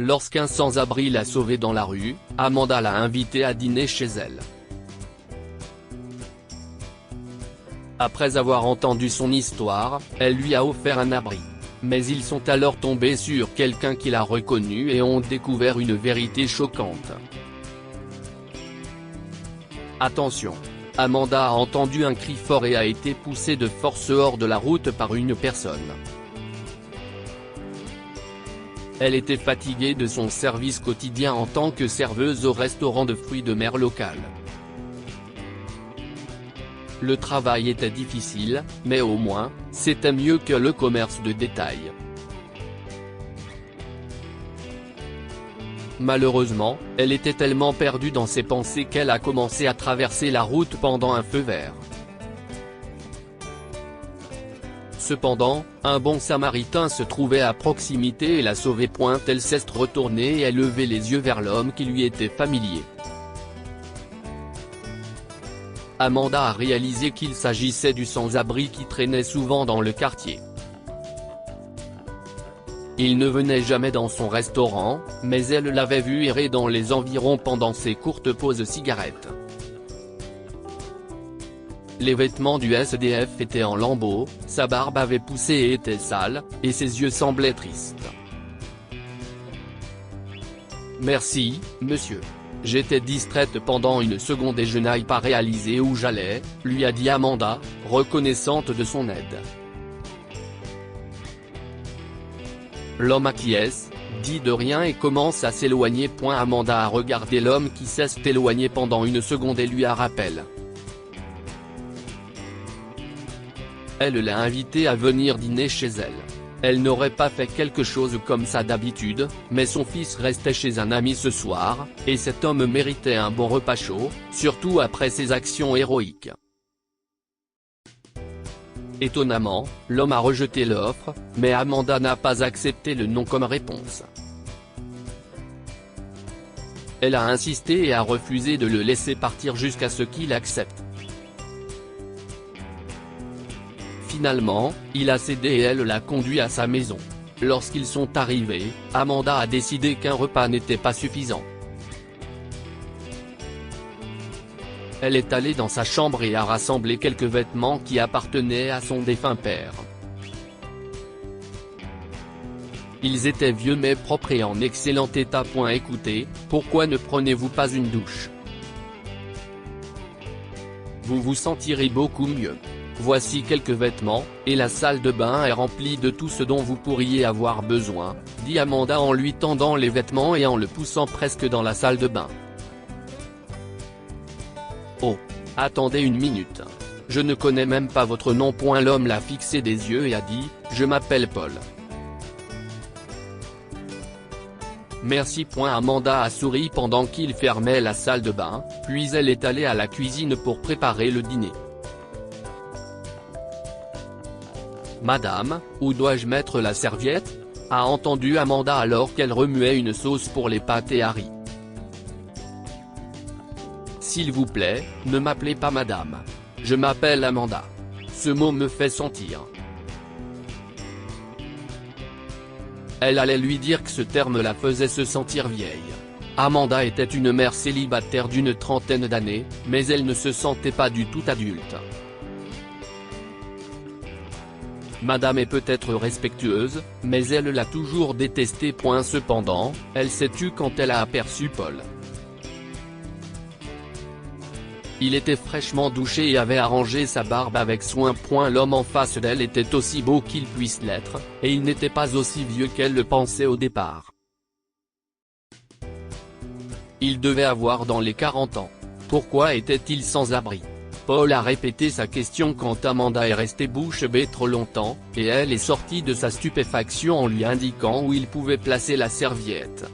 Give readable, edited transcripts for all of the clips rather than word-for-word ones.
Lorsqu'un sans-abri l'a sauvée dans la rue, Amanda l'a invitée à dîner chez elle. Après avoir entendu son histoire, elle lui a offert un abri. Mais ils sont alors tombés sur quelqu'un qui l'a reconnu et ont découvert une vérité choquante. Attention! Amanda a entendu un cri fort et a été poussée de force hors de la route par une personne. Elle était fatiguée de son service quotidien en tant que serveuse au restaurant de fruits de mer local. Le travail était difficile, mais au moins, c'était mieux que le commerce de détail. Malheureusement, elle était tellement perdue dans ses pensées qu'elle a commencé à traverser la route pendant un feu vert. Cependant, un bon samaritain se trouvait à proximité et l'a sauvée. Elle s'est retournée et a levé les yeux vers l'homme qui lui était familier. Amanda a réalisé qu'il s'agissait du sans-abri qui traînait souvent dans le quartier. Il ne venait jamais dans son restaurant, mais elle l'avait vu errer dans les environs pendant ses courtes pauses cigarettes. Les vêtements du SDF étaient en lambeaux, sa barbe avait poussé et était sale, et ses yeux semblaient tristes. « Merci, monsieur. J'étais distraite pendant une seconde et je n'ai pas réalisé où j'allais », lui a dit Amanda, reconnaissante de son aide. L'homme acquiesce, dit de rien et commence à s'éloigner. Amanda a regardé l'homme qui s'est éloigné pendant une seconde et lui a rappelé. Elle l'a invité à venir dîner chez elle. Elle n'aurait pas fait quelque chose comme ça d'habitude, mais son fils restait chez un ami ce soir, et cet homme méritait un bon repas chaud, surtout après ses actions héroïques. Étonnamment, l'homme a rejeté l'offre, mais Amanda n'a pas accepté le non comme réponse. Elle a insisté et a refusé de le laisser partir jusqu'à ce qu'il accepte. Finalement, il a cédé et elle l'a conduit à sa maison. Lorsqu'ils sont arrivés, Amanda a décidé qu'un repas n'était pas suffisant. Elle est allée dans sa chambre et a rassemblé quelques vêtements qui appartenaient à son défunt père. Ils étaient vieux mais propres et en excellent état. Écoutez, pourquoi ne prenez-vous pas une douche? Vous vous sentirez beaucoup mieux. Voici quelques vêtements, et la salle de bain est remplie de tout ce dont vous pourriez avoir besoin, dit Amanda en lui tendant les vêtements et en le poussant presque dans la salle de bain. Oh, attendez une minute. Je ne connais même pas votre nom. L'homme l'a fixé des yeux et a dit, je m'appelle Paul. Merci. Amanda a souri pendant qu'il fermait la salle de bain, puis elle est allée à la cuisine pour préparer le dîner. Madame, où dois-je mettre la serviette? A entendu Amanda alors qu'elle remuait une sauce pour les pâtes et haricots. S'il vous plaît, ne m'appelez pas madame. Je m'appelle Amanda. Ce mot me fait sentir. Elle allait lui dire que ce terme la faisait se sentir vieille. Amanda était une mère célibataire d'une trentaine d'années, mais elle ne se sentait pas du tout adulte. Madame est peut-être respectueuse, mais elle l'a toujours détesté. Cependant, elle s'est tue quand elle a aperçu Paul. Il était fraîchement douché et avait arrangé sa barbe avec soin. L'homme en face d'elle était aussi beau qu'il puisse l'être, et il n'était pas aussi vieux qu'elle le pensait au départ. Il devait avoir dans les 40 ans. Pourquoi était-il sans abri? Paul a répété sa question quand Amanda est restée bouche bée trop longtemps, et elle est sortie de sa stupéfaction en lui indiquant où il pouvait placer la serviette.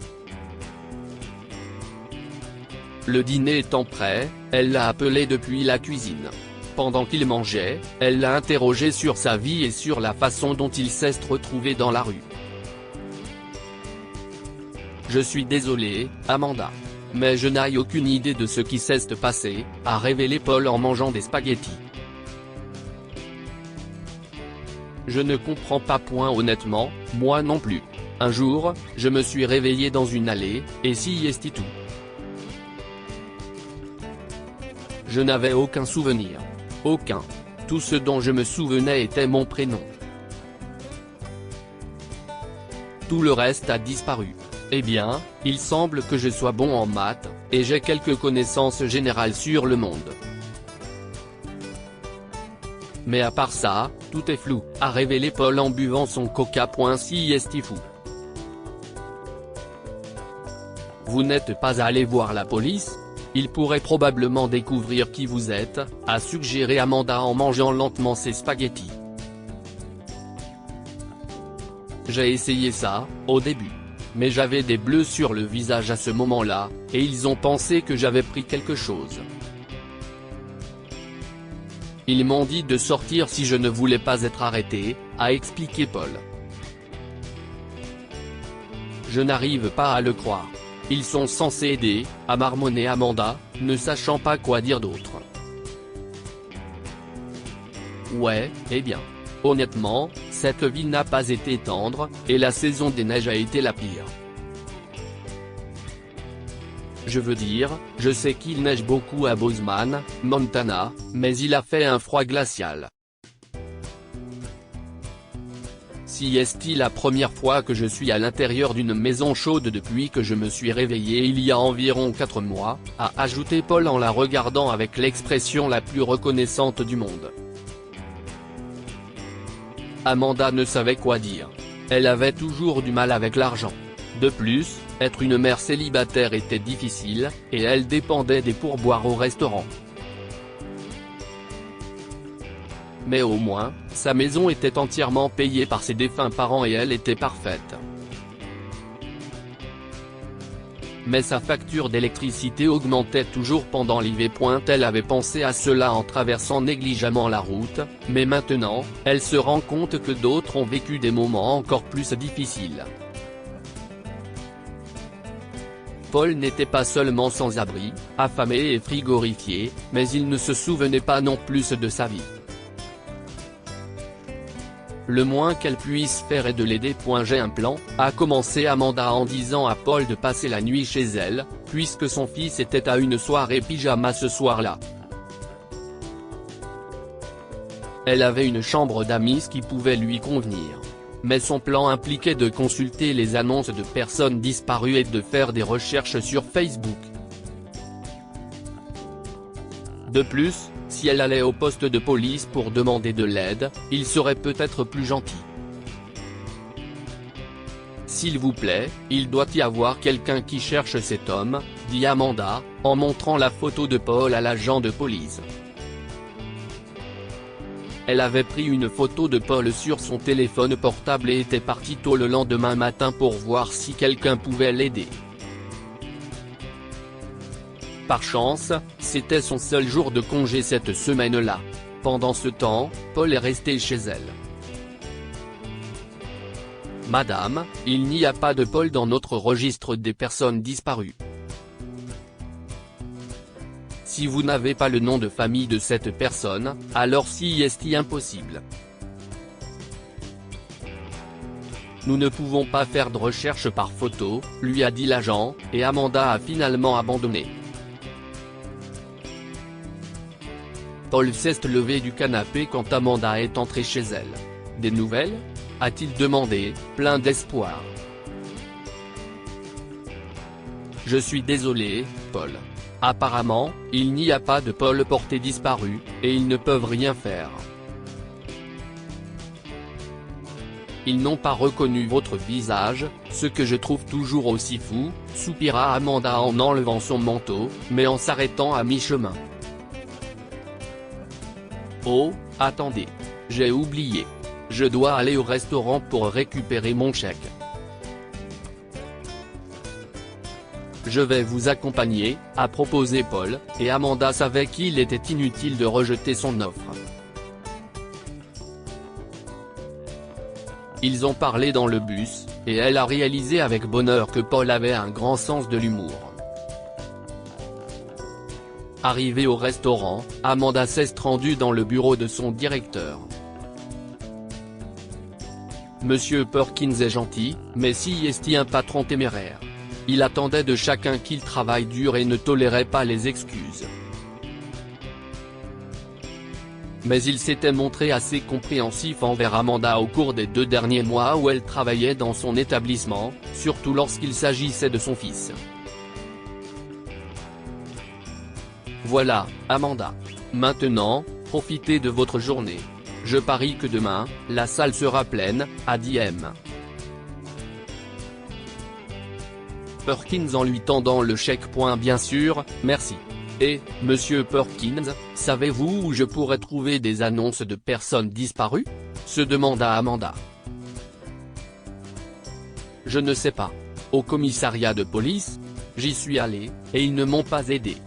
Le dîner étant prêt, elle l'a appelé depuis la cuisine. Pendant qu'il mangeait, elle l'a interrogé sur sa vie et sur la façon dont il s'est retrouvé dans la rue. Je suis désolé, Amanda. Mais je n'ai aucune idée de ce qui s'est passé, a révélé Paul en mangeant des spaghettis. Je ne comprends pas. Honnêtement, moi non plus. Un jour, je me suis réveillé dans une allée, et si est tout. Je n'avais aucun souvenir. Aucun. Tout ce dont je me souvenais était mon prénom. Tout le reste a disparu. Eh bien, il semble que je sois bon en maths, et j'ai quelques connaissances générales sur le monde. Mais à part ça, tout est flou, a révélé Paul en buvant son coca. Si est fou. Vous n'êtes pas allé voir la police? Il pourrait probablement découvrir qui vous êtes, a suggéré Amanda en mangeant lentement ses spaghettis. J'ai essayé ça, au début. Mais j'avais des bleus sur le visage à ce moment-là, et ils ont pensé que j'avais pris quelque chose. Ils m'ont dit de sortir si je ne voulais pas être arrêté, a expliqué Paul. Je n'arrive pas à le croire. Ils sont censés aider, a marmonné Amanda, ne sachant pas quoi dire d'autre. Ouais, eh bien. Honnêtement, cette vie n'a pas été tendre, et la saison des neiges a été la pire. Je veux dire, je sais qu'il neige beaucoup à Bozeman, Montana, mais il a fait un froid glacial. Si est la première fois que je suis à l'intérieur d'une maison chaude depuis que je me suis réveillé il y a environ 4 mois, a ajouté Paul en la regardant avec l'expression la plus reconnaissante du monde. Amanda ne savait quoi dire. Elle avait toujours du mal avec l'argent. De plus, être une mère célibataire était difficile, et elle dépendait des pourboires au restaurant. Mais au moins, sa maison était entièrement payée par ses défunts parents et elle était parfaite. Mais sa facture d'électricité augmentait toujours pendant l'hiver. Elle avait pensé à cela en traversant négligemment la route, mais maintenant, elle se rend compte que d'autres ont vécu des moments encore plus difficiles. Paul n'était pas seulement sans abri, affamé et frigorifié, mais il ne se souvenait pas non plus de sa vie. Le moins qu'elle puisse faire est de l'aider. J'ai un plan, a commencé Amanda en disant à Paul de passer la nuit chez elle, puisque son fils était à une soirée pyjama ce soir-là. Elle avait une chambre d'amis qui pouvait lui convenir. Mais son plan impliquait de consulter les annonces de personnes disparues et de faire des recherches sur Facebook. De plus, si elle allait au poste de police pour demander de l'aide, il serait peut-être plus gentil. S'il vous plaît, il doit y avoir quelqu'un qui cherche cet homme, dit Amanda, en montrant la photo de Paul à l'agent de police. Elle avait pris une photo de Paul sur son téléphone portable et était partie tôt le lendemain matin pour voir si quelqu'un pouvait l'aider. Par chance, c'était son seul jour de congé cette semaine-là. Pendant ce temps, Paul est resté chez elle. Madame, il n'y a pas de Paul dans notre registre des personnes disparues. Si vous n'avez pas le nom de famille de cette personne, alors si est impossible. Nous ne pouvons pas faire de recherche par photo, lui a dit l'agent, et Amanda a finalement abandonné. Paul s'est levé du canapé quand Amanda est entrée chez elle. « Des nouvelles ?» a-t-il demandé, plein d'espoir. « Je suis désolé, Paul. Apparemment, il n'y a pas de Paul porté disparu, et ils ne peuvent rien faire. Ils n'ont pas reconnu votre visage, ce que je trouve toujours aussi fou, soupira Amanda en enlevant son manteau, mais en s'arrêtant à mi-chemin. Oh, attendez. J'ai oublié. Je dois aller au restaurant pour récupérer mon chèque. Je vais vous accompagner, a proposé Paul, et Amanda savait qu'il était inutile de rejeter son offre. Ils ont parlé dans le bus, et elle a réalisé avec bonheur que Paul avait un grand sens de l'humour. Arrivée au restaurant, Amanda s'est rendue dans le bureau de son directeur. Monsieur Perkins est gentil, mais si est un patron téméraire. Il attendait de chacun qu'il travaille dur et ne tolérait pas les excuses. Mais il s'était montré assez compréhensif envers Amanda au cours des 2 derniers mois où elle travaillait dans son établissement, surtout lorsqu'il s'agissait de son fils. Voilà, Amanda. Maintenant, profitez de votre journée. Je parie que demain, la salle sera pleine, a dit M. Perkins en lui tendant le chèque. Bien sûr, merci. Et, Monsieur Perkins, savez-vous où je pourrais trouver des annonces de personnes disparues ? Se demanda Amanda. Je ne sais pas. Au commissariat de police ? J'y suis allé, et ils ne m'ont pas aidé.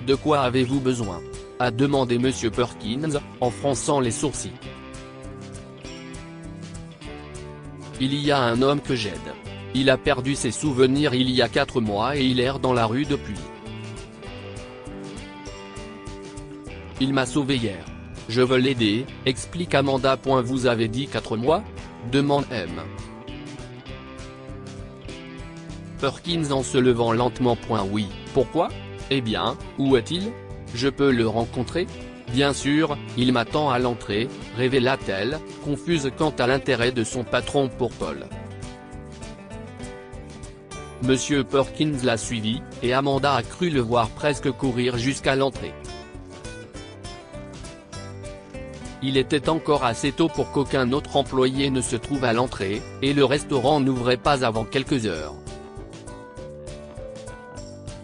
De quoi avez-vous besoin ? A demandé Monsieur Perkins, en fronçant les sourcils. Il y a un homme que j'aide. Il a perdu ses souvenirs il y a 4 mois et il erre dans la rue depuis. Il m'a sauvé hier. Je veux l'aider, explique Amanda. Vous avez dit 4 mois ? Demande M. Perkins en se levant lentement. Oui, pourquoi ? Eh bien, où est-il ? Je peux le rencontrer ? Bien sûr, il m'attend à l'entrée, révéla-t-elle, confuse quant à l'intérêt de son patron pour Paul. Monsieur Perkins l'a suivi, et Amanda a cru le voir presque courir jusqu'à l'entrée. Il était encore assez tôt pour qu'aucun autre employé ne se trouve à l'entrée, et le restaurant n'ouvrait pas avant quelques heures.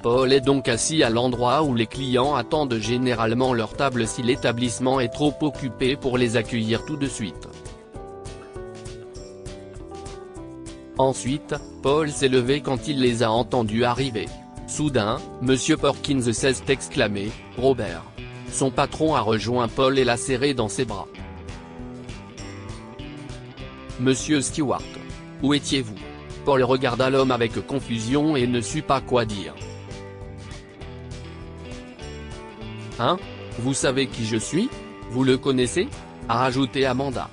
Paul est donc assis à l'endroit où les clients attendent généralement leur table si l'établissement est trop occupé pour les accueillir tout de suite. Ensuite, Paul s'est levé quand il les a entendus arriver. Soudain, Monsieur Perkins s'est exclamé, « Robert !» Son patron a rejoint Paul et l'a serré dans ses bras. « Monsieur Stewart. Où étiez-vous » Paul regarda l'homme avec confusion et ne sut pas quoi dire. « Hein ? Vous savez qui je suis ? Vous le connaissez ?» a ajouté Amanda.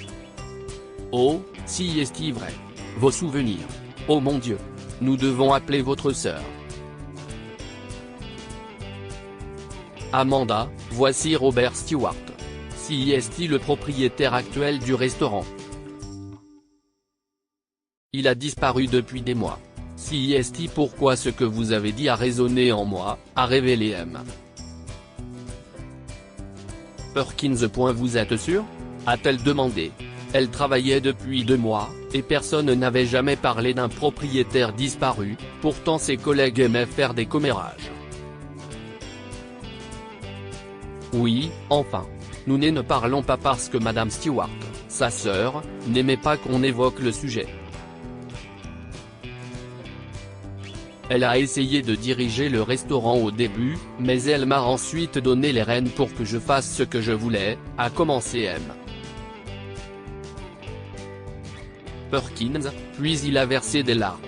« Oh, si est-il vrai. Vos souvenirs. Oh mon Dieu. Nous devons appeler votre sœur. » Amanda, voici Robert Stewart. Si est-il le propriétaire actuel du restaurant. Il a disparu depuis des mois. Si est-il pourquoi ce que vous avez dit a résonné en moi, a révélé M. Perkins. Vous êtes sûr ? A-t-elle demandé. Elle travaillait depuis 2 mois, et personne n'avait jamais parlé d'un propriétaire disparu, pourtant ses collègues aimaient faire des commérages. Oui, enfin. Nous ne parlons pas parce que Madame Stewart, sa sœur, n'aimait pas qu'on évoque le sujet. Elle a essayé de diriger le restaurant au début, mais elle m'a ensuite donné les rênes pour que je fasse ce que je voulais, a commencé M. Perkins, puis il a versé des larmes.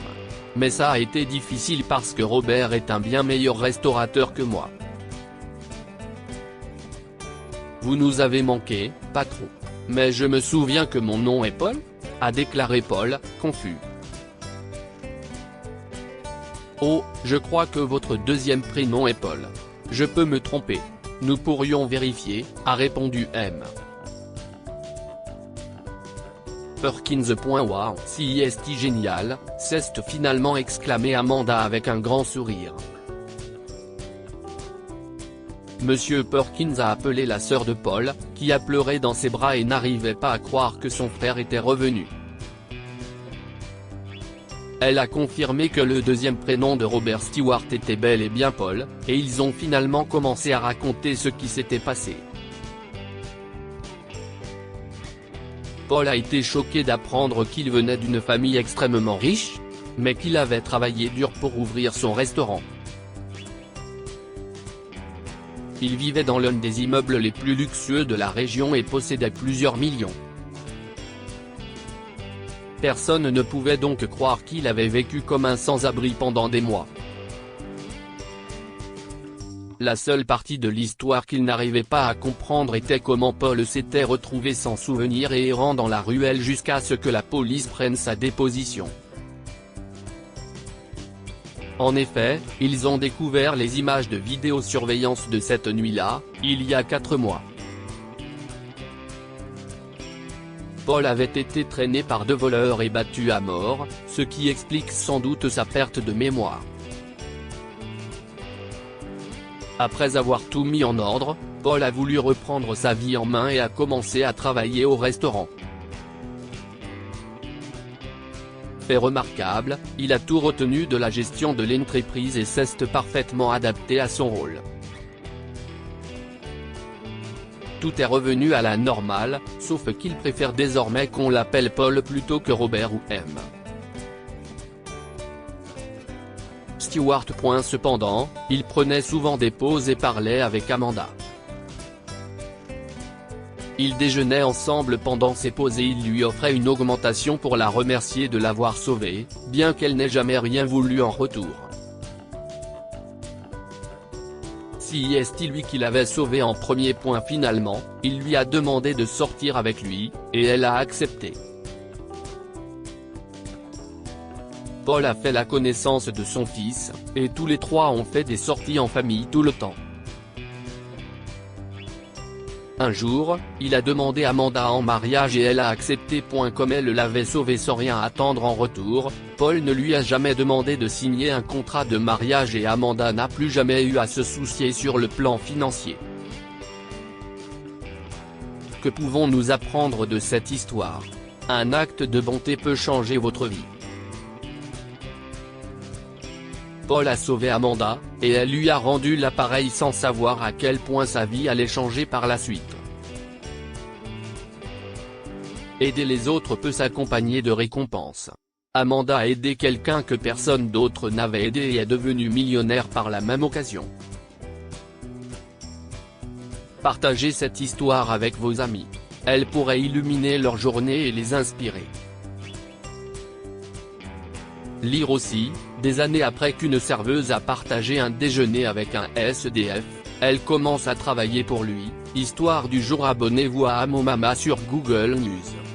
Mais ça a été difficile parce que Robert est un bien meilleur restaurateur que moi. Vous nous avez manqué, patron. Mais je me souviens que mon nom est Paul ? A déclaré Paul, confus. Oh, je crois que votre deuxième prénom est Paul. Je peux me tromper. Nous pourrions vérifier, a répondu M. Perkins. Wow, si est génial, s'est finalement exclamé Amanda avec un grand sourire. Monsieur Perkins a appelé la sœur de Paul, qui a pleuré dans ses bras et n'arrivait pas à croire que son frère était revenu. Elle a confirmé que le deuxième prénom de Robert Stewart était bel et bien Paul, et ils ont finalement commencé à raconter ce qui s'était passé. Paul a été choqué d'apprendre qu'il venait d'une famille extrêmement riche, mais qu'il avait travaillé dur pour ouvrir son restaurant. Il vivait dans l'un des immeubles les plus luxueux de la région et possédait plusieurs millions. Personne ne pouvait donc croire qu'il avait vécu comme un sans-abri pendant des mois. La seule partie de l'histoire qu'il n'arrivait pas à comprendre était comment Paul s'était retrouvé sans souvenir et errant dans la ruelle jusqu'à ce que la police prenne sa déposition. En effet, ils ont découvert les images de vidéosurveillance de cette nuit-là, il y a 4 mois. Paul avait été traîné par 2 voleurs et battu à mort, ce qui explique sans doute sa perte de mémoire. Après avoir tout mis en ordre, Paul a voulu reprendre sa vie en main et a commencé à travailler au restaurant. Fait remarquable, il a tout retenu de la gestion de l'entreprise et s'est parfaitement adapté à son rôle. Tout est revenu à la normale, sauf qu'il préfère désormais qu'on l'appelle Paul plutôt que Robert ou M. Stewart. Cependant, il prenait souvent des pauses et parlait avec Amanda. Ils déjeunaient ensemble pendant ces pauses et il lui offrait une augmentation pour la remercier de l'avoir sauvée, bien qu'elle n'ait jamais rien voulu en retour. Si est lui qui l'avait sauvé en premier. Finalement, il lui a demandé de sortir avec lui, et elle a accepté. Paul a fait la connaissance de son fils, et tous les 3 ont fait des sorties en famille tout le temps. Un jour, il a demandé Amanda en mariage et elle a accepté. Comme elle l'avait sauvé sans rien attendre en retour, Paul ne lui a jamais demandé de signer un contrat de mariage et Amanda n'a plus jamais eu à se soucier sur le plan financier. Que pouvons-nous apprendre de cette histoire? Un acte de bonté peut changer votre vie. Paul a sauvé Amanda, et elle lui a rendu l'appareil sans savoir à quel point sa vie allait changer par la suite. Aider les autres peut s'accompagner de récompenses. Amanda a aidé quelqu'un que personne d'autre n'avait aidé et est devenue millionnaire par la même occasion. Partagez cette histoire avec vos amis. Elle pourrait illuminer leur journée et les inspirer. Lire aussi, des années après qu'une serveuse a partagé un déjeuner avec un SDF, elle commence à travailler pour lui. Histoire du jour. Abonnez-vous à Amomama sur Google News.